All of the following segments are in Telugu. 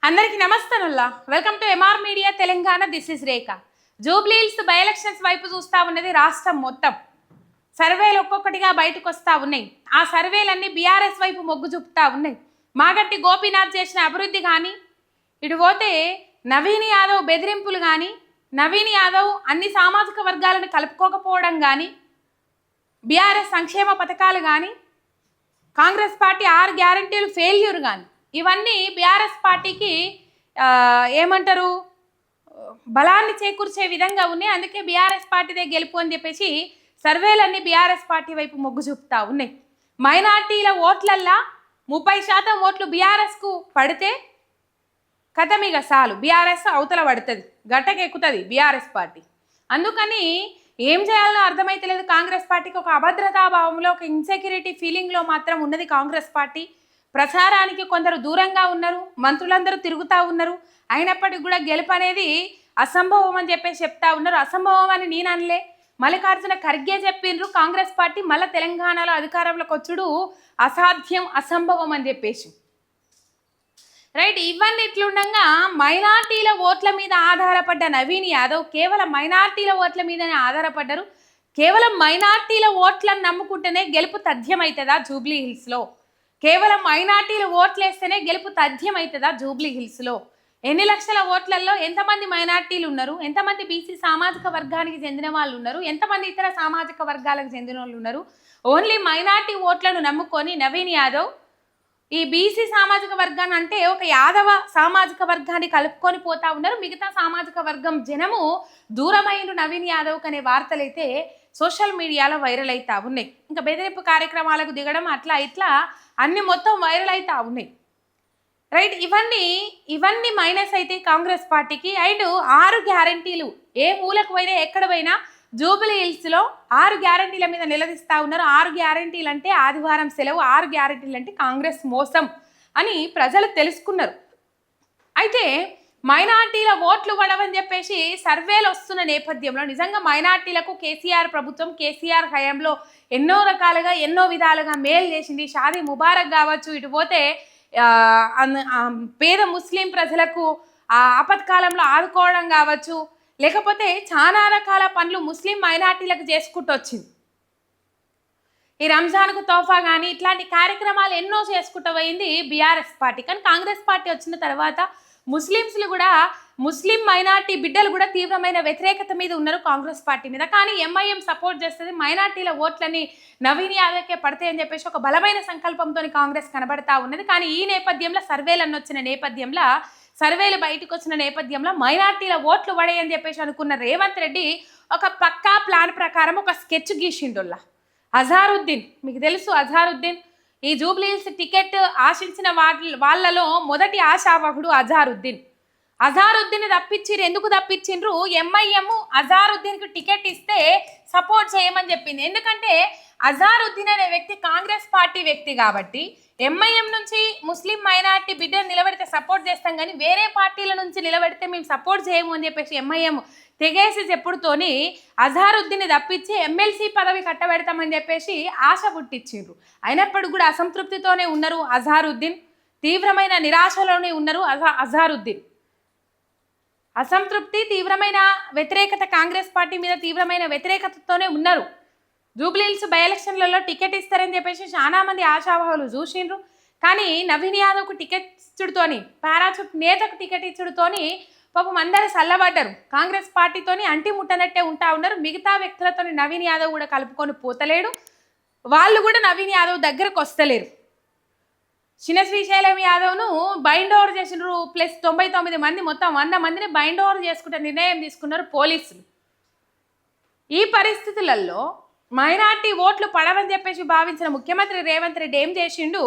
అందరికీ నమస్తేనుల్లా. Welcome to MR media Telangana. This is Rekha. Jubilee Hills by elections వైపు చూస్తూ ఉన్నది రాష్ట్రం మొత్తం. సర్వేలు ఒక్కొక్కటిగా బయటకు వస్తూ ఉన్నాయి. ఆ సర్వేలన్నీ బీఆర్ఎస్ వైపు మొగ్గు చూపుతూ ఉన్నాయి. మాగంటి గోపీనాథ్ చేసిన అభివృద్ధి కానీ, ఇటు పోతే నవీన్ యాదవ్ బెదిరింపులు కానీ, నవీన్ యాదవ్ అన్ని సామాజిక వర్గాలను కలుపుకోకపోవడం కానీ, బీఆర్ఎస్ సంక్షేమ పథకాలు కానీ, కాంగ్రెస్ పార్టీ 6 గ్యారంటీలు ఫెయిల్యూర్ కానీ, ఇవన్నీ బీఆర్ఎస్ పార్టీకి ఏమంటారు బలాన్ని చేకూర్చే విధంగా ఉన్నాయి. అందుకే బీఆర్ఎస్ పార్టీదే గెలుపు అని చెప్పేసి సర్వేలన్నీ బీఆర్ఎస్ పార్టీ వైపు మొగ్గు చూపుతూ ఉన్నాయి. మైనార్టీల ఓట్లల్లా 30% ఓట్లు బీఆర్ఎస్కు పడితే కథమిగ సాలు బీఆర్ఎస్ అవతల పడుతుంది, గట్టకెక్కుతుంది బీఆర్ఎస్ పార్టీ. అందుకని ఏం చేయాలో అర్థమైతలేదు కాంగ్రెస్ పార్టీకి. ఒక అభద్రతాభావంలో, ఒక ఇన్సెక్యూరిటీ ఫీలింగ్లో మాత్రం ఉన్నది కాంగ్రెస్ పార్టీ. ప్రచారానికి కొందరు దూరంగా ఉన్నారు, మంత్రులందరూ తిరుగుతూ ఉన్నారు. అయినప్పటికీ కూడా గెలుపు అనేది అసంభవం అని చెప్పేసి చెప్తా ఉన్నారు. అసంభవం అని నేను అనలే, మల్లికార్జున ఖర్గే చెప్పిండ్రు. కాంగ్రెస్ పార్టీ మళ్ళీ తెలంగాణలో అధికారంలోకి వచ్చుడు అసాధ్యం, అసంభవం అని చెప్పేసి రైట్. ఇవన్నీ ఇట్లుండగా మైనార్టీల ఓట్ల మీద ఆధారపడ్డ నవీన్ యాదవ్ కేవలం మైనార్టీల ఓట్ల మీదనే ఆధారపడ్డారు. కేవలం మైనార్టీల ఓట్లను నమ్ముకుంటేనే గెలుపు తథ్యమవుతుందా జూబ్లీహిల్స్లో? కేవలం మైనార్టీల ఓట్లు వేస్తేనే గెలుపు తథ్యమవుతుందా జూబ్లీహిల్స్లో? ఎన్ని లక్షల ఓట్లలో ఎంతమంది మైనార్టీలు ఉన్నారు, ఎంతమంది బీసీ సామాజిక వర్గానికి చెందిన వాళ్ళు ఉన్నారు, ఎంతమంది ఇతర సామాజిక వర్గాలకు చెందిన వాళ్ళు ఉన్నారు? ఓన్లీ మైనార్టీ ఓట్లను నమ్ముకొని నవీన్ యాదవ్ ఈ బీసీ సామాజిక వర్గాన్ని అంటే ఒక యాదవ సామాజిక వర్గాన్ని కలుపుకొని పోతా ఉన్నారు. మిగతా సామాజిక వర్గం జనము దూరమైన నవీన్ యాదవ్ అనే వార్తలు అయితే సోషల్ మీడియాలో వైరల్ అవుతా ఉన్నాయి. ఇంకా బెదిరింపు కార్యక్రమాలకు దిగడం అట్లా ఇట్లా అన్ని మొత్తం వైరల్ అవుతా ఉన్నాయి రైట్. ఇవన్నీ మైనస్ అయితే కాంగ్రెస్ పార్టీకి. అండ్ 6 గ్యారంటీలు ఏ మూలకు పోయినా ఎక్కడ పోయినా జూబ్లీహిల్స్లో 6 గ్యారంటీల మీద నిలదీస్తూ ఉన్నారు. 6 గ్యారంటీలు అంటే ఆదివారం సెలవు, 6 గ్యారంటీలు అంటే కాంగ్రెస్ మోసం అని ప్రజలు తెలుసుకున్నారు. అయితే మైనార్టీల ఓట్లు పడవని చెప్పేసి సర్వేలు వస్తున్న నేపథ్యంలో నిజంగా మైనార్టీలకు కేసీఆర్ ప్రభుత్వం, కేసీఆర్ హయాంలో ఎన్నో రకాలుగా ఎన్నో విధాలుగా మేలు చేసింది. షాదీ ముబారక్ కావచ్చు, ఇటు పోతే పేద ముస్లిం ప్రజలకు ఆపత్కాలంలో ఆదుకోవడం కావచ్చు, లేకపోతే చాలా రకాల పనులు ముస్లిం మైనార్టీలకు చేసుకుంటూ వచ్చింది. ఈ రంజాన్కు తోఫా కానీ ఇట్లాంటి కార్యక్రమాలు ఎన్నో చేసుకుంటూ పోయింది బీఆర్ఎస్ పార్టీ. కానీ కాంగ్రెస్ పార్టీ వచ్చిన తర్వాత ముస్లింస్లు కూడా, ముస్లిం మైనార్టీ బిడ్డలు కూడా తీవ్రమైన వ్యతిరేకత మీద ఉన్నారు కాంగ్రెస్ పార్టీ మీద. కానీ ఎంఐఎం సపోర్ట్ చేస్తుంది, మైనార్టీల ఓట్లని నవీన్ యాదవ్కే పడతాయి అని చెప్పేసి ఒక బలమైన సంకల్పంతో కాంగ్రెస్ కనబడతా ఉన్నది. కానీ ఈ నేపథ్యంలో సర్వేలన్నీ వచ్చిన నేపథ్యంలో, సర్వేలు బయటకు వచ్చిన నేపథ్యంలో మైనార్టీల ఓట్లు పడేయని చెప్పేసి అనుకున్న రేవంత్ రెడ్డి ఒక పక్కా ప్లాన్ ప్రకారం ఒక స్కెచ్ గీసిండుల్లా. అజారుద్దీన్, మీకు తెలుసు అజారుద్దీన్ ఈ జూబ్లీహిల్స్ టికెట్ ఆశించిన వాళ్ళలో మొదటి ఆశావహుడు అజారుద్దీన్. అజారుద్దీన్ తప్పించిర్రు. ఎందుకు తప్పించిండ్రు? ఎంఐఎం అజారుద్దీన్కి టికెట్ ఇస్తే సపోర్ట్ చేయమని చెప్పింది. ఎందుకంటే అజారుద్దీన్ అనే వ్యక్తి కాంగ్రెస్ పార్టీ వ్యక్తి కాబట్టి ఎంఐఎం నుంచి ముస్లిం మైనార్టీ బిడ్డను నిలబెడితే సపోర్ట్ చేస్తాం, కానీ వేరే పార్టీల నుంచి నిలబెడితే మేము సపోర్ట్ చేయము అని చెప్పేసి ఎంఐఎం తెగేసి చెప్పుడుతోని అజారుద్దీన్ని తప్పించి ఎమ్మెల్సీ పదవి కట్టబెడతామని చెప్పేసి ఆశ పుట్టించిండ్రు. అయినప్పటికీ కూడా అసంతృప్తితోనే ఉన్నారు అజారుద్దీన్, తీవ్రమైన నిరాశలోనే ఉన్నారు అజారుద్దీన్. అసంతృప్తి, తీవ్రమైన వ్యతిరేకత, కాంగ్రెస్ పార్టీ మీద తీవ్రమైన వ్యతిరేకతతోనే ఉన్నారు. జూబ్లీహిల్స్ బై ఎలక్షన్లలో టికెట్ ఇస్తారని చెప్పేసి చాలా మంది ఆశావాహులు చూసిండ్రు. కానీ నవీన్ యాదవ్కు టికెట్ ఇచ్చుడుతోని, పారాచూట్ నేతకు టికెట్ ఇచ్చుడుతోని పాపం అందరూ చల్లబడ్డారు. కాంగ్రెస్ పార్టీతోని అంటి ముట్టనట్టే ఉంటా ఉన్నారు. మిగతా వ్యక్తులతోని నవీన్ యాదవ్ కూడా కలుపుకొని పోతలేడు, వాళ్ళు కూడా నవీన్ యాదవ్ దగ్గరకు వస్తలేరు. చిన్న శ్రీశైలం యాదవ్ను బైండ్ ఓవర్ చేసినారు, ప్లస్ 99 మంది, మొత్తం 100 మందిని బైండ్ ఓవర్ చేసుకుంటే నిర్ణయం తీసుకున్నారు పోలీసులు. ఈ పరిస్థితులలో మైనార్టీ ఓట్లు పడవని చెప్పేసి భావించిన ముఖ్యమంత్రి రేవంత్ రెడ్డి ఏం చేసిండు?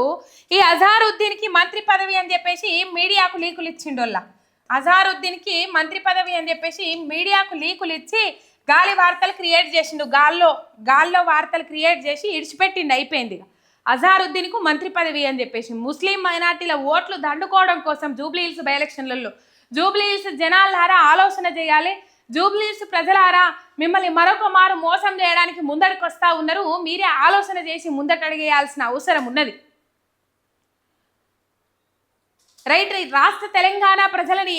ఈ అజారుద్దీన్కి మంత్రి పదవి అని చెప్పేసి మీడియాకు లీకులు ఇచ్చిండోల్లా. అజారుద్దీన్కి మంత్రి పదవి అని చెప్పేసి మీడియాకు లీకులు ఇచ్చి గాలి వార్తలు క్రియేట్ చేసిండు. గాల్లో వార్తలు క్రియేట్ చేసి ఇడిచిపెట్టిండు, అయిపోయింది. అజారుద్దీన్కు మంత్రి పదవి అని చెప్పేసి ముస్లిం మైనార్టీల ఓట్లు దండుకోవడం కోసం జూబ్లీహిల్స్ బై ఎలక్షన్లలో జూబ్లీహిల్స్ జనాలారా ఆలోచన చేయాలి. జూబ్లీహిల్స్ ప్రజలారా మిమ్మల్ని మరొక మారు మోసం చేయడానికి ముందరికి వస్తూ ఉన్నారు. మీరే ఆలోచన చేసి ముందటడిగేయాల్సిన అవసరం ఉన్నది. రైట్ రాష్ట్ర తెలంగాణ ప్రజలని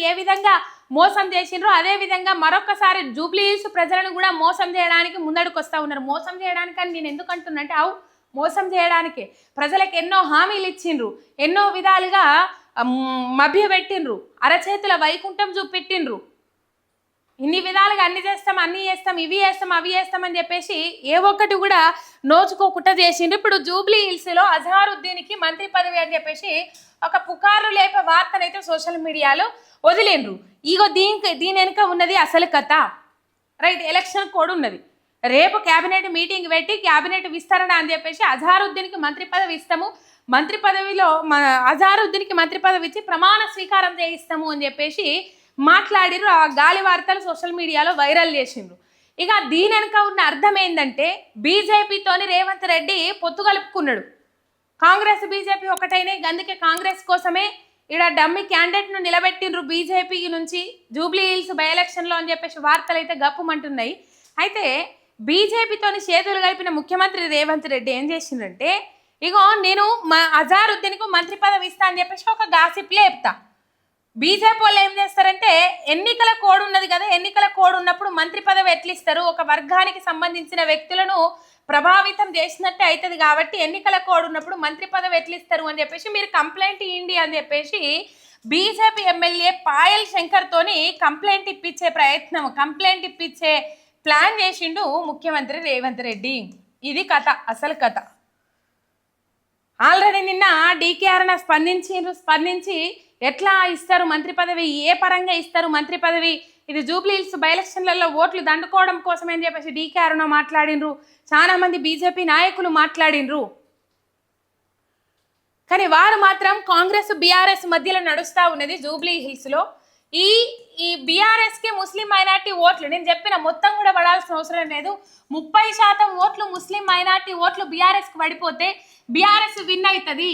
ఏ విధంగా మోసం చేసిండ్రో అదే విధంగా మరొకసారి జూబ్లీ హిల్స్ ప్రజలను కూడా మోసం చేయడానికి ముందడుకు వస్తూ ఉన్నారు. మోసం చేయడానికి అని నేను ఎందుకు అంటున్నా అంటే మోసం చేయడానికి ప్రజలకు ఎన్నో హామీలు ఇచ్చిండ్రు, ఎన్నో విధాలుగా మభ్యపెట్టిండ్రు, అరచేతుల వైకుంఠం చూపెట్టిండ్రు. ఇన్ని విధాలుగా అన్ని చేస్తాం, ఇవి చేస్తాం, అవి చేస్తాం అని చెప్పేసి ఏ ఒక్కటి కూడా నోచుకోకుండా చేసిండ్రు. ఇప్పుడు జూబ్లీ హిల్స్లో అజహారుద్దీన్కి మంత్రి పదవి అని చెప్పేసి ఒక పుకార్లు లేపే వార్తనైతే సోషల్ మీడియాలో వదిలేండ్రు. దీని వెనుక ఉన్నది అసలు కథ. రైట్, ఎలక్షన్ కోడ్ ఉన్నది. రేపు క్యాబినెట్ మీటింగ్ పెట్టి క్యాబినెట్ విస్తరణ అని చెప్పేసి అజహారుద్దీన్కి మంత్రి పదవి ఇస్తాము, మంత్రి పదవిలో అజహారుద్దీన్కి మంత్రి పదవి ఇచ్చి ప్రమాణ స్వీకారం చేయిస్తాము అని చెప్పేసి మాట్లాడిరు. ఆ గాలి వార్తలు సోషల్ మీడియాలో వైరల్ చేసిండ్రు. ఇక దీని వెనుక ఉన్న అర్థం ఏంటంటే బీజేపీతోని రేవంత్ రెడ్డి పొత్తు కలుపుకున్నాడు. కాంగ్రెస్ బీజేపీ ఒకటైనా, అందుకే కాంగ్రెస్ కోసమే ఇక్కడ డమ్మి క్యాండిడేట్ను నిలబెట్టిండ్రు బీజేపీ నుంచి జూబ్లీ హిల్స్ బై ఎలక్షన్లో అని చెప్పేసి వార్తలు అయితే గప్పుమంటున్నాయి. అయితే బీజేపీతోని చేతులు కలిపిన ముఖ్యమంత్రి రేవంత్ రెడ్డి ఏం చేసిందంటే, ఇగో నేను అజహారుద్దీన్కు మంత్రి పదవి ఇస్తా అని చెప్పేసి ఒక గాసిప్లే చెప్తా. బీజేపీ వాళ్ళు ఏం చేస్తారంటే ఎన్నికల కోడ్ ఉన్నది కదా, ఎన్నికల కోడ్ ఉన్నప్పుడు మంత్రి పదవి ఎట్లిస్తారు, ఒక వర్గానికి సంబంధించిన వ్యక్తులను ప్రభావితం చేసినట్టే అవుతుంది కాబట్టి ఎన్నికల కోడ్ ఉన్నప్పుడు మంత్రి పదవి ఎట్లిస్తారు అని చెప్పేసి మీరు కంప్లైంట్ ఇవ్వండి అని చెప్పేసి బీజేపీ ఎమ్మెల్యే పాయల్ శంకర్తోని కంప్లైంట్ ఇప్పించే ప్లాన్ చేసిండు ముఖ్యమంత్రి రేవంత్ రెడ్డి. ఇది కథ, అసలు కథ. ఆల్రెడీ నిన్న డీకేఆర్న స్పందించి ఎట్లా ఇస్తారు మంత్రి పదవి, ఏ పరంగా ఇస్తారు మంత్రి పదవి, ఇది జూబ్లీ హిల్స్ బై ఎలక్షన్లలో ఓట్లు దండుకోవడం కోసమే అని చెప్పేసి డీకేఆర్న మాట్లాడినరు. చాలా మంది బీజేపీ నాయకులు మాట్లాడినరు. కానీ వారు మాత్రం కాంగ్రెస్ బీఆర్ఎస్ మధ్యలో నడుస్తూ ఉన్నది జూబ్లీ హిల్స్లో. ఈ బీఆర్ఎస్కి ముస్లిం మైనార్టీ ఓట్లు నేను చెప్పిన మొత్తం కూడా పడాల్సిన అవసరం లేదు. 30% ఓట్లు ముస్లిం మైనార్టీ ఓట్లు బీఆర్ఎస్కి పడిపోతే బీఆర్ఎస్ విన్ అవుతుంది.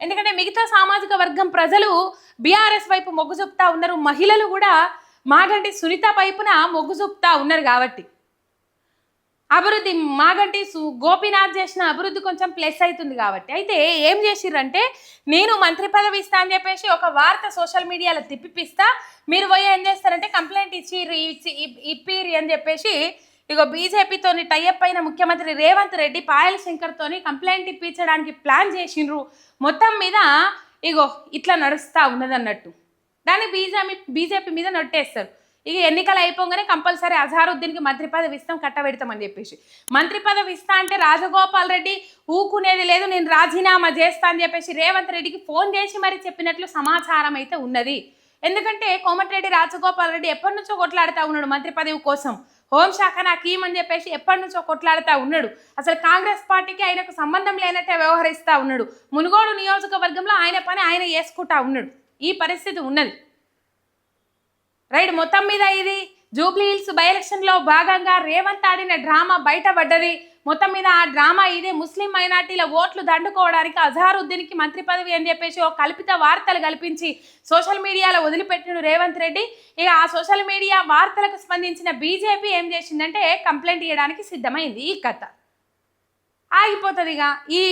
ఎందుకంటే మిగతా సామాజిక వర్గం ప్రజలు బీఆర్ఎస్ వైపు మొగ్గు చూపుతా ఉన్నారు, మహిళలు కూడా మాగంటి సునీత వైపున మొగ్గు చూపుతా ఉన్నారు. కాబట్టి అభివృద్ధి మాగంటి గోపీనాథ్ చేసిన అభివృద్ధి కొంచెం ప్లస్ అవుతుంది కాబట్టి. అయితే ఏం చేసిర్రంటే నేను మంత్రి పదవి ఇస్తా అని చెప్పేసి ఒక వార్త సోషల్ మీడియాలో తిప్పిస్తా, మీరు పోయి ఏం చేస్తారంటే కంప్లైంట్ ఇప్పిరి అని చెప్పేసి ఇగో బీజేపీతోని టైఅప్ అయిన ముఖ్యమంత్రి రేవంత్ రెడ్డి పాయల్ శంకర్తోని కంప్లైంట్ ఇప్పించడానికి ప్లాన్ చేసిండ్రు. మొత్తం మీద ఇగో ఇట్లా నడుస్తూ ఉన్నది అన్నట్టు. దాన్ని బీజేపీ మీద నొట్టేస్తారు. ఇక ఎన్నికలు అయిపోగానే కంపల్సరీ అజహారుద్దీన్కి మంత్రి పదవి ఇస్తాం, కట్టబెడతామని చెప్పేసి. మంత్రి పదవి ఇస్తా అంటే రాజగోపాల్ రెడ్డి ఊకునేది లేదు, నేను రాజీనామా చేస్తా అని చెప్పేసి రేవంత్ రెడ్డికి ఫోన్ చేసి మరి చెప్పినట్లు సమాచారం అయితే ఉన్నది. ఎందుకంటే కోమటిరెడ్డి రాజగోపాల్ రెడ్డి ఎప్పటి నుంచో కొట్లాడుతూ ఉన్నాడు మంత్రి పదవి కోసం. హోంశాఖ నాకు ఈమని చెప్పేసి ఎప్పటి నుంచో కొట్లాడుతూ ఉన్నాడు. అసలు కాంగ్రెస్ పార్టీకి ఆయనకు సంబంధం లేనట్టే వ్యవహరిస్తూ ఉన్నాడు. మునుగోడు నియోజకవర్గంలో ఆయన పని ఆయన చేసుకుంటా ఉన్నాడు. ఈ పరిస్థితి ఉన్నది. రైట్, మొత్తం మీద ఇది జూబ్లీ హిల్స్ బై ఎలక్షన్లో భాగంగా రేవంత్ ఆడిన డ్రామా బయటపడ్డది. మొత్తం మీద ఆ డ్రామా ఇదే. ముస్లిం మైనార్టీల ఓట్లు దండుకోవడానికి అజహారుద్దీన్కి మంత్రి పదవి అని చెప్పేసి ఒక కల్పిత వార్తలు కల్పించి సోషల్ మీడియాలో వదిలిపెట్టిన రేవంత్ రెడ్డి. ఇక ఆ సోషల్ మీడియా వార్తలకు స్పందించిన బీజేపీ ఏం చేసిందంటే కంప్లైంట్ ఇవ్వడానికి సిద్ధమైంది. ఈ కథ ఆగిపోతుంది. ఇక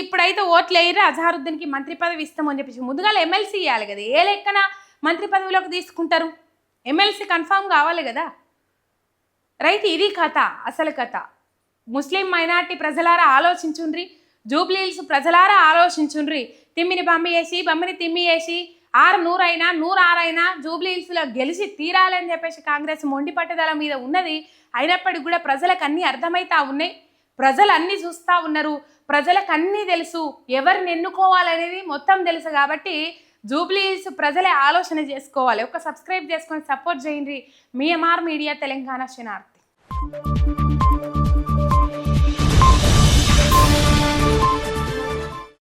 ఇప్పుడైతే ఓట్లు వేయరు, అజహారుద్దీన్కి మంత్రి పదవి ఇస్తామని చెప్పేసి ముందుగా ఎమ్మెల్సీ ఇవ్వాలి కదా. ఏ లెక్కన మంత్రి పదవిలోకి తీసుకుంటారు? ఎమ్మెల్సీ కన్ఫామ్ కావాలి కదా. రైట్, ఇది కథ, అసలు కథ. ముస్లిం మైనార్టీ ప్రజలారా ఆలోచించుండ్రి, జూబ్లీ హిల్స్ ప్రజలారా ఆలోచించుండ్రి. తిమ్మిని బమ్మిని తిమ్మి వేసి 600 అయినా 106 అయినా జూబ్లీ హిల్స్లో గెలిచి తీరాలని చెప్పేసి కాంగ్రెస్ మొండి పట్టుదల మీద ఉన్నది. అయినప్పటికీ కూడా ప్రజలకు అన్నీ అర్థమవుతా ఉన్నాయి, ప్రజలు అన్నీ చూస్తూ ఉన్నారు, ప్రజలకు అన్నీ తెలుసు, ఎవరిని ఎన్నుకోవాలనేది మొత్తం తెలుసు. కాబట్టి జూబ్లీ హిల్స్ ప్రజలే ఆలోచన చేసుకోవాలి. ఒక సబ్స్క్రైబ్ చేసుకొని సపోర్ట్ చేయండి. మీ ఎంఆర్ మీడియా తెలంగాణ శనార్థి.